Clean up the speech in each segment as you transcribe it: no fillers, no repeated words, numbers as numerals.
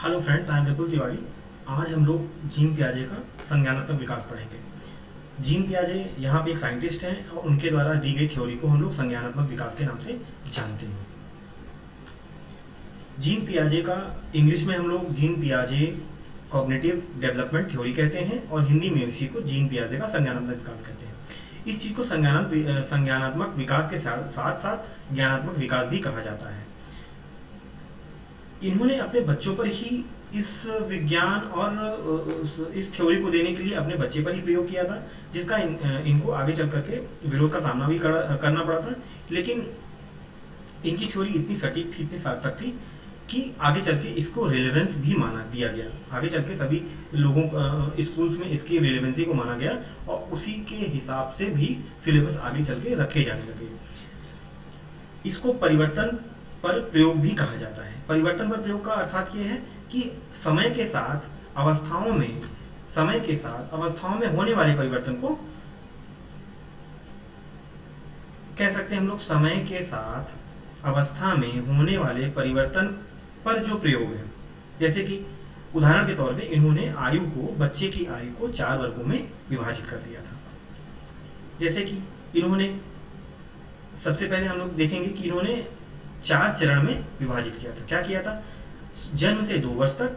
Hello friends, I am विपुल तिवारी। आज हम लोग जीन पियाजे का संज्ञानात्मक विकास पढ़ेंगे। जीन पियाजे यहाँ पे एक साइंटिस्ट हैं और उनके द्वारा दी गई थ्योरी को हम लोग संज्ञानात्मक विकास के नाम से जानते हैं। जीन पियाजे का इंग्लिश में हम लोग जीन पियाजे कॉग्निटिव डेवलपमेंट थ्योरी कहते हैं और हिंदी में इसी को जीन पियाजे का संज्ञानात्मक विकास कहते हैं। इस चीज़ को संज्ञानात्मक विकास के साथ साथ ज्ञानात्मक विकास भी कहा जाता है। इन्होंने अपने बच्चों पर ही इस विज्ञान और इस थ्योरी को देने के लिए अपने बच्चे पर ही प्रयोग किया था, जिसका इनको आगे चल करके विरोध का सामना भी करना पड़ा था। लेकिन इनकी थ्योरी इतनी सटीक थी, इतनी सार्थक थी कि आगे चल के इसको रिलेवेंस भी माना दिया गया। आगे चल के सभी लोगों स्कूल्स में इसकी रिलेवेंसी को माना गया और उसी के हिसाब से भी सिलेबस आगे चल के रखे जाने लगे। इसको परिवर्तन पर प्रयोग भी कहा जाता है। परिवर्तन पर प्रयोग का अर्थात ये है कि समय के साथ अवस्थाओं में होने वाले परिवर्तन को कह सकते हैं हम लोग। समय के साथ अवस्था में होने वाले परिवर्तन पर जो प्रयोग है, जैसे कि उदाहरण के तौर पे इन्होंने बच्चे की आयु को 4 वर्गों में विभाजित कर दिया था। जैसे कि इन्होंने सबसे पहले हम लोग देखेंगे कि इन्होंने 4 चरण में विभाजित किया था। क्या किया था? जन्म से 2 वर्ष तक,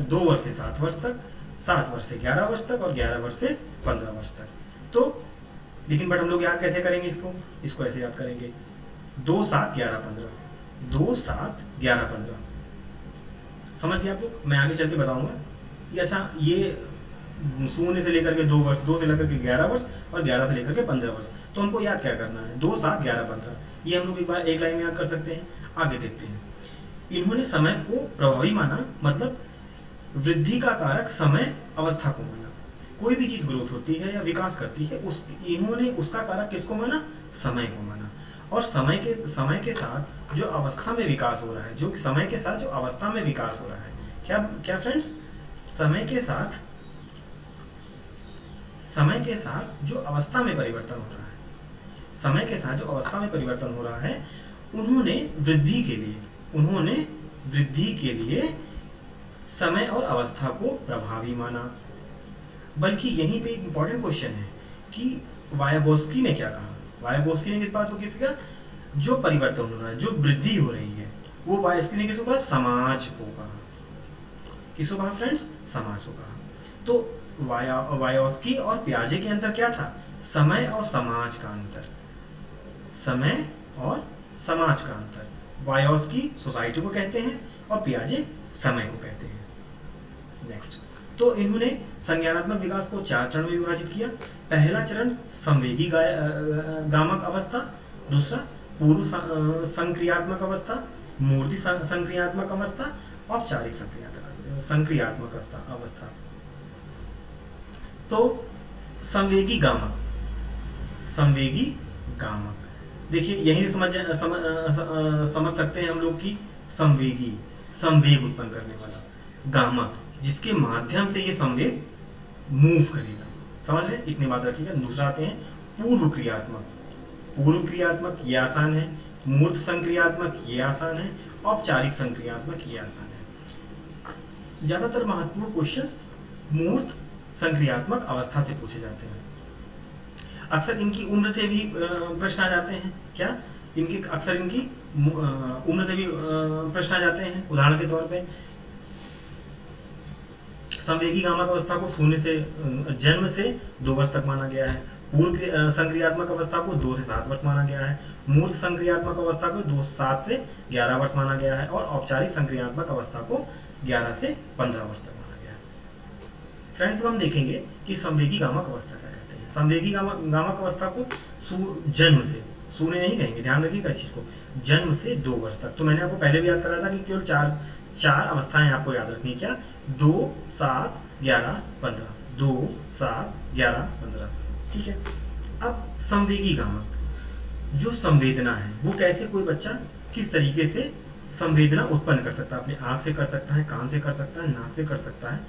2 वर्ष से 7 वर्ष तक, 7 वर्ष से 11 वर्ष तक और 11 वर्ष से 15 वर्ष तक। तो लेकिन बट हम लोग याद कैसे करेंगे इसको ऐसे याद करेंगे 2 7 11 15, 2 7 11 15। समझिए आप लोग, मैं आगे चल के बताऊंगा कि अच्छा ये 0 से लेकर के 2 वर्ष, 2 से लेकर के 11 वर्ष और 11 से लेकर के 15 वर्ष। तो हमको याद क्या करना है? 2 7 11 15, ये हम लोग एक बार एक लाइन में याद कर सकते हैं। आगे देखते हैं। इन्होंने समय को प्रभावी माना, मतलब वृद्धि का कारक समय अवस्था को माना। कोई भी चीज ग्रोथ होती है या विकास करती है, इन्होंने उसका कारक किसको माना? समय को माना। और समय के साथ जो अवस्था में विकास हो रहा है, जो समय के साथ जो अवस्था में विकास हो रहा है, क्या फ्रेंड्स? समय के साथ जो अवस्था में परिवर्तन हो रहा है, समय के साथ जो अवस्था में परिवर्तन हो रहा है, उन्होंने वृद्धि के लिए समय और अवस्था को प्रभावी माना। बल्कि यहीं पे एक इंपॉर्टेंट क्वेश्चन है कि वायागोस्की ने क्या कहा? वायागोस्की ने किस बात को किसका? जो परिवर्तन हो रहा है, जो वृद्धि हो रही है, वो वायागोस्की ने किसको कहा? समाज को कहा। किसको कहा फ्रेंड्स? समाज को कहा। तो वायागोस्की और पियाजे के अंदर क्या था? समय और समाज का अंतर। समय और समाज का अंतर। वायागोस्की सोसाइटी को कहते हैं और पियाजे समय को कहते हैं। नेक्स्ट, तो इन्होंने संज्ञानात्मक विकास को 4 चरण में विभाजित किया। पहला चरण संवेगी गामक अवस्था, दूसरा पूर्व संक्रियात्मक अवस्था, मूर्ति संक्रियात्मक अवस्था, औपचारिक संक्रियात्मक अवस्था। तो संवेगी गामक, देखिए यही समझ सकते हैं हम लोग कि संवेग उत्पन्न करने वाला, गामक जिसके माध्यम से ये संवेग मूव करेगा। समझ रहे? इतनी बात रखिएगा। दूसरा आते हैं पूर्व क्रियात्मक, ये आसान है। मूर्त संक्रियात्मक, ये आसान है। औपचारिक संक्रियात्मक, ये आसान है। ज्यादातर महत्वपूर्ण क्वेश्चंस मूर्त संक्रियात्मक अवस्था से पूछे जाते हैं। अक्सर इनकी उम्र से भी प्रश्न आ जाते हैं। क्या? अक्सर इनकी उम्र से भी प्रश्न आ जाते हैं। उदाहरण के तौर पे संवेगी गामक अवस्था को जन्म से 2 वर्ष तक माना गया है। पूर्व संक्रियात्मक अवस्था को 2 से 7 वर्ष माना गया है। मूर्त संक्रियात्मक अवस्था को 7 से 11 वर्ष माना गया है और औपचारिक संक्रियात्मक अवस्था को 11 से 15 वर्ष तक माना गया है। फ्रेंड्स, अब हम देखेंगे कि संवेगी गामक अवस्था क्या कहते हैं। संवेगी गामक अवस्था को जन्म से, सूने नहीं कहेंगे, ध्यान रखिएगा इस चीज को, जन्म से 2 वर्ष तक। तो मैंने आपको पहले भी याद कराया था कि केवल चार अवस्थाएं आपको याद रखनी है। क्या? 2 7 11 15, 2 7 11 15। ठीक है। अब संवेगी गामक, जो संवेदना है, वो कैसे कोई बच्चा किस तरीके से संवेदना उत्पन्न कर सकता है? अपने आंख से कर सकता है, कान से कर सकता है, नाक से कर सकता है।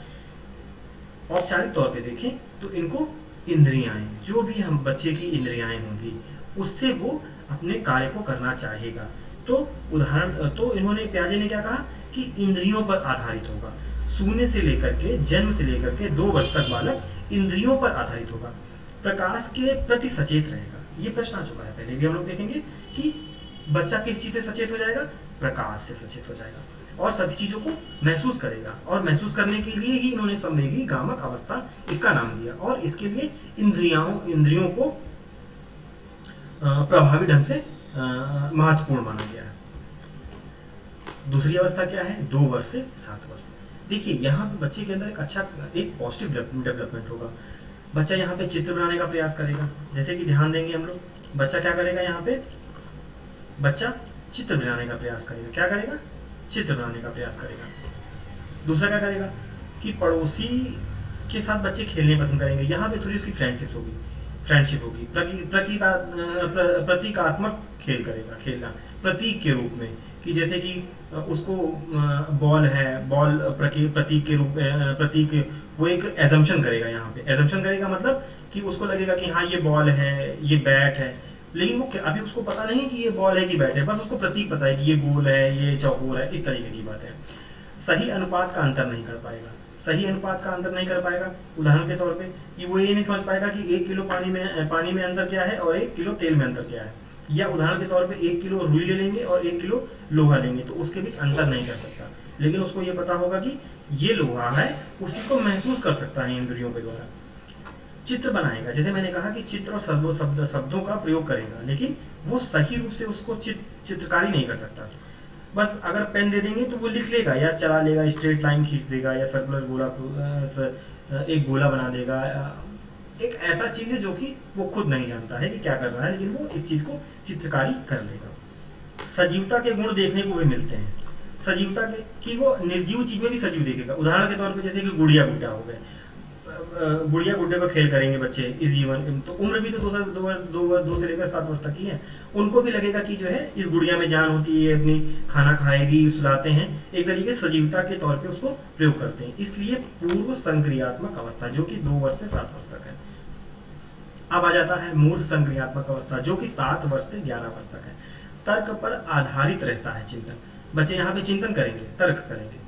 औपचारिक तौर पे देखें तो इनको इंद्रियाएं, जो भी हम बच्चे की इंद्रियाएं होंगी, उससे वो अपने कार्य को करना चाहेगा। तो इन्होंने पियाजे ने क्या कहा कि इंद्रियों पर आधारित होगा। शून्य से लेकर के, जन्म से लेकर के 2 वर्ष तक बालक इंद्रियों पर आधारित होगा, प्रकाश के प्रति सचेत रहेगा। ये प्रश्न आ चुका है, पहले भी हम लोग देखेंगे कि बच्चा किस चीज से सचेत हो जाएगा, प्रकाश से सचेत हो जाएगा और सभी चीजों को महसूस करेगा। और महसूस करने के लिए ही इन्होंने संवेगी गामक अवस्था इसका नाम दिया और इसके लिए इंद्रियों को प्रभावी ढंग से महत्वपूर्ण माना गया है। दूसरी अवस्था क्या है, 2 वर्ष से 7 वर्ष। देखिए यहाँ पे बच्चे के अंदर एक पॉजिटिव डेवलपमेंट होगा। बच्चा यहाँ पे चित्र बनाने का प्रयास करेगा, जैसे कि ध्यान देंगे हम लोग, बच्चा क्या करेगा, यहाँ पे बच्चा चित्र बनाने का प्रयास करेगा। क्या करेगा, चित्र बनाने का प्रयास करेगा। दूसरा क्या करेगा कि पड़ोसी के साथ बच्चे खेलने पसंद करेंगे। यहाँ पे थोड़ी उसकी फ्रेंडशिप होगी, प्रतीकात्मक खेल करेगा, खेलना प्रतीक के रूप में, कि जैसे कि उसको बॉल है, बॉल प्रतीक के रूप में, प्रतीक वो एक एजम्पशन करेगा। यहाँ पे एजम्पशन करेगा मतलब कि उसको लगेगा कि हाँ ये बॉल है, ये बैट है, लेकिन वो अभी उसको पता नहीं कि ये बॉल है कि बैट है, बस उसको प्रतीक पता है कि ये गोल है, ये चौकोर है, इस तरीके की बात है। सही अनुपात का अंतर नहीं कर पाएगा, उदाहरण के तौर पे ये नहीं समझ पाएगा कि 1 किलो पानी में अंतर क्या है और 1 किलो तेल में अंतर क्या है। या उदाहरण के तौर पे 1 किलो रुई ले लेंगे और 1 किलो लोहा लेंगे, तो उसके बीच अंतर नहीं कर सकता, लेकिन उसको ये पता होगा कि ये लोहा है, उस चीज को महसूस कर सकता है इंद्रियों के द्वारा। चित्र बनाएगा, जैसे मैंने कहा कि चित्र और शब्दों का प्रयोग करेगा, लेकिन वो सही रूप से उसको चित्रकारी नहीं कर सकता। बस अगर पेन दे देंगे तो वो लिख लेगा या चला लेगा, स्ट्रेट लाइन खींच देगा या सर्कुलर एक गोला बना देगा। एक ऐसा चीज है जो कि वो खुद नहीं जानता है कि क्या कर रहा है, लेकिन वो इस चीज को चित्रकारी कर लेगा। सजीवता के गुण देखने को भी मिलते हैं, सजीवता के कि वो निर्जीव चीज में भी सजीव देखेगा। उदाहरण के तौर पे जैसे कि गुड़िया गुड्डा हो गए, गुड़िया गुड्डे को खेल करेंगे बच्चे इस जीवन, तो उम्र भी तो 2 से लेकर 7 वर्ष तक की है। उनको भी लगेगा कि जो है इस गुड़िया में जान होती है, अपनी खाना खाएगी, सुलाते हैं, एक तरीके से सजीवता के तौर पे उसको प्रयोग करते हैं। इसलिए पूर्व संक्रियात्मक अवस्था जो कि 2 वर्ष से 7 वर्ष तक है। अब आ जाता है मूर्त संक्रियात्मक अवस्था जो कि 7 वर्ष से 11 वर्ष तक है। तर्क पर आधारित रहता है चिंतन, बच्चे यहाँ पे चिंतन करेंगे, तर्क करेंगे।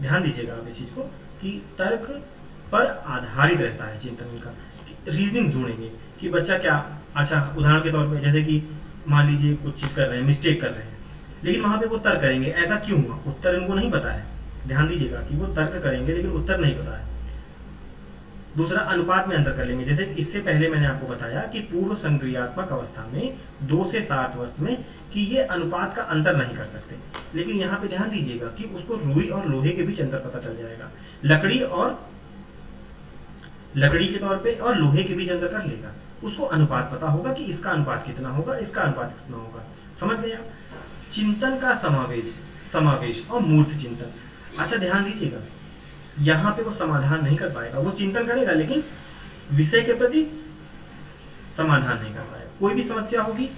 ध्यान दीजिएगा आप इस चीज को कि तर्क पर आधारित रहता है चिंतन उनका, रीजनिंग ढूंढेंगे कि बच्चा क्या, अच्छा उदाहरण के तौर पे जैसे कि मान लीजिए कुछ चीज कर रहे हैं, मिस्टेक कर रहे हैं, लेकिन वहां पे वो तर्क करेंगे, ऐसा क्यों हुआ, उत्तर इनको नहीं पता है। ध्यान दीजिएगा कि वो तर्क करेंगे लेकिन उत्तर नहीं पता है। दूसरा, अनुपात में अंतर कर लेंगे, जैसे इससे पहले मैंने आपको बताया कि पूर्व संक्रियात्मक अवस्था में 2 से 7 वर्ष में कि ये अनुपात का अंतर नहीं कर सकते, लेकिन यहाँ पे ध्यान दीजिएगा कि उसको रुई और लोहे के बीच अंतर पता चल जाएगा, लकड़ी के तौर पे और लोहे के बीच अंतर कर लेगा। उसको अनुपात पता होगा कि इसका अनुपात कितना होगा, इसका अनुपात कितना होगा। समझ गए आप? चिंतन का समावेश और मूर्त चिंतन। अच्छा ध्यान दीजिएगा, यहाँ पे वो समाधान नहीं कर पाएगा, वो चिंतन करेगा लेकिन विषय के प्रति समाधान नहीं कर पाएगा। कोई भी समस्या होगी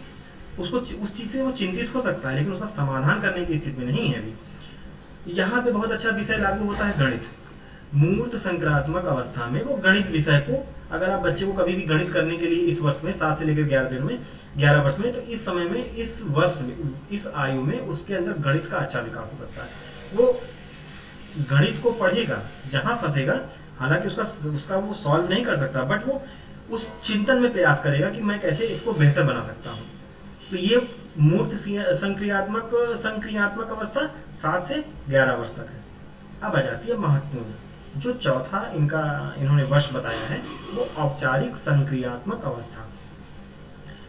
उसको उस चीज से वो चिंतित हो सकता है, लेकिन उसका समाधान करने की स्थिति में नहीं है अभी। यहाँ पे बहुत अच्छा विषय लागू होता है गणित। मूर्त संक्रात्मक अवस्था में वो गणित विषय को, अगर आप बच्चे को कभी भी गणित करने के लिए इस वर्ष में 7 से लेकर 11 वर्ष में, तो इस समय में, इस वर्ष में, इस आयु में उसके अंदर गणित का अच्छा विकास हो सकता है। वो गणित को पढ़ेगा, जहां फंसेगा, हालांकि उसका वो सॉल्व नहीं कर सकता, बट वो उस चिंतन में प्रयास करेगा कि मैं कैसे इसको बेहतर बना सकता हूँ। तो ये मूर्त संक्रियात्मक अवस्था 7 से 11 वर्ष तक है। अब आ जाती है महत्वपूर्ण, जो चौथा इन्होंने वर्ष बताया है, वो औपचारिक संक्रियात्मक अवस्था।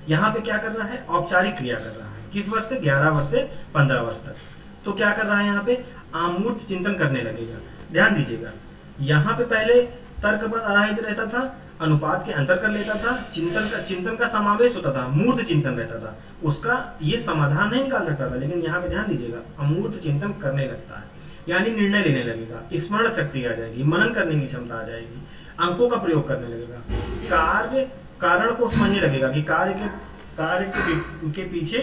यहाँ पे क्या कर रहा है, औपचारिक क्रिया कर रहा है। किस वर्ष से? 11 वर्ष से 15 वर्ष तक। तो क्या कर रहा है, यहाँ पे आमूर्त चिंतन करने लगेगा। ध्यान दीजिएगा, यहाँ पे पहले तर्क पर आधारित रहता था, अनुपात के अंतर कर लेता था, चिंतन का समावेश होता था, मूर्त चिंतन रहता था, उसका ये समाधान नहीं निकाल सकता था। लेकिन यहाँ पे ध्यान दीजिएगा, अमूर्त चिंतन करने लगता है, यानी निर्णय लेने लगेगा, स्मरण शक्ति आ जाएगी, मनन करने की क्षमता आ जाएगी, अंकों का प्रयोग करने लगेगा, कारण को समझने लगेगा कि कार्य के पीछे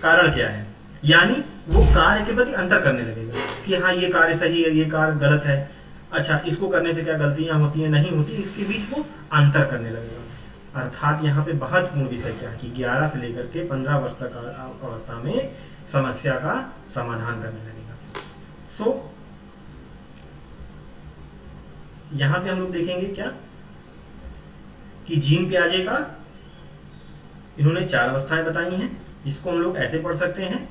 कारण क्या है, यानी वो कार्य के प्रति अंतर करने लगेगा कि हाँ ये कार्य सही है, ये कार्य गलत है, अच्छा इसको करने से क्या गलतियां होती हैं, नहीं होती, इसके बीच वो अंतर करने लगेगा। अर्थात यहाँ पे महत्वपूर्ण विषय क्या है कि 11 से लेकर के 15 वर्ष तक अवस्था में समस्या का समाधान करने लगेगा। सो यहाँ पे हम लोग देखेंगे क्या कि जीन पियाजे का इन्होंने 4 अवस्थाएं बताई हैं, जिसको हम लोग ऐसे पढ़ सकते हैं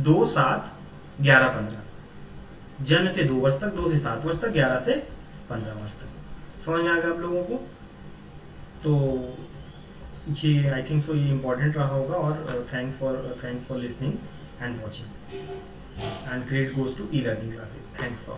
2, 7, 11, 15। जन्म से 2 वर्ष तक, 2 से 7 वर्ष तक, 11 से 15 वर्ष तक। समझ में आ गया आप लोगों को? तो ये आई थिंक सो ये इम्पोर्टेंट रहा होगा। और thanks for listening and watching, and credit goes to e learning classes. Thanks for